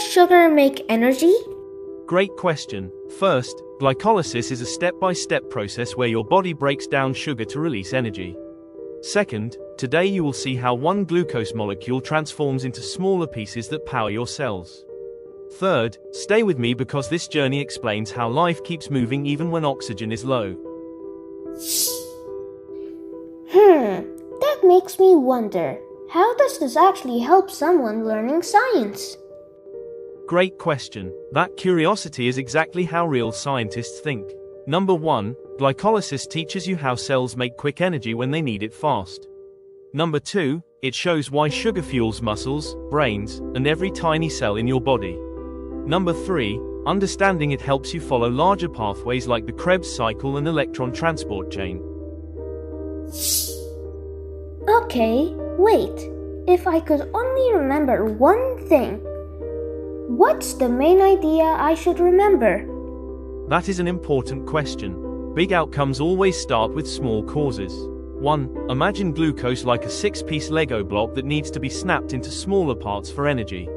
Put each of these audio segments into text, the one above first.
does sugar make energy? Great question. First, glycolysis is a step-by-step process where your body breaks down sugar to release energy. Second, today you will see how one glucose molecule transforms into smaller pieces that power your cells. Third, stay with me because this journey explains how life keeps moving even when oxygen is low. That makes me wonder, how does this actually help someone learning science? Great question. That curiosity is exactly how real scientists think. Number 1, glycolysis teaches you how cells make quick energy when they need it fast. Number 2, it shows why sugar fuels muscles, brains, and every tiny cell in your body. Number 3, understanding it helps you follow larger pathways like the Krebs cycle and electron transport chain. Okay, wait. If I could only remember one thing, what's the main idea I should remember? That is an important question. Big outcomes always start with small causes. 1. Imagine glucose like a 6-piece Lego block that needs to be snapped into smaller parts for energy.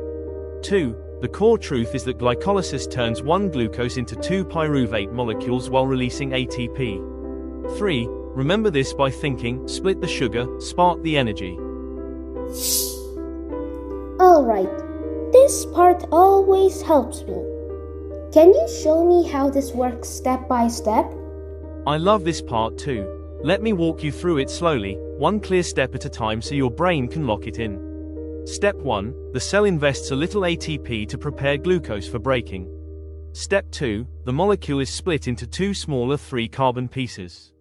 2. The core truth is that glycolysis turns one glucose into 2 pyruvate molecules while releasing ATP. 3. Remember this by thinking, split the sugar, spark the energy. Alright, this part always helps me. Can you show me how this works step by step? I love this part too. Let me walk you through it slowly, one clear step at a time so your brain can lock it in. Step 1, the cell invests a little ATP to prepare glucose for breaking. Step 2, the molecule is split into 2 smaller 3-carbon pieces.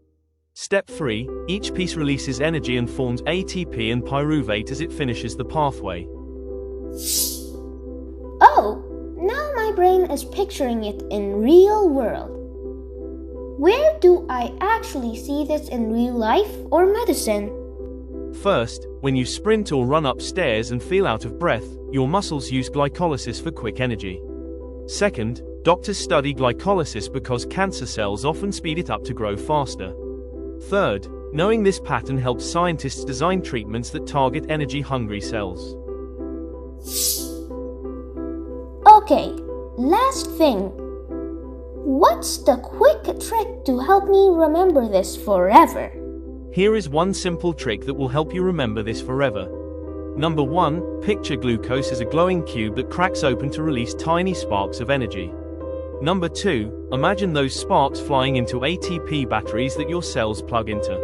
Step 3, each piece releases energy and forms ATP and pyruvate as it finishes the pathway. Oh, now my brain is picturing it in real world. Where do I actually see this in real life or medicine? First, when you sprint or run upstairs and feel out of breath, your muscles use glycolysis for quick energy. Second, doctors study glycolysis because cancer cells often speed it up to grow faster. Third, knowing this pattern helps scientists design treatments that target energy-hungry cells. Okay, last thing. What's the quick trick to help me remember this forever? Here is one simple trick that will help you remember this forever. Number 1, picture glucose as a glowing cube that cracks open to release tiny sparks of energy. Number 2, imagine those sparks flying into ATP batteries that your cells plug into.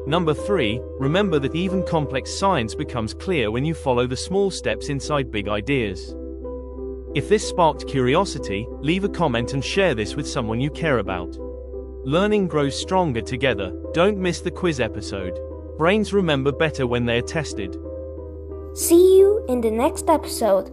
Number 3, remember that even complex science becomes clear when you follow the small steps inside big ideas. If this sparked curiosity, leave a comment and share this with someone you care about. Learning grows stronger together. Don't miss the quiz episode. Brains remember better when they are tested. See you in the next episode.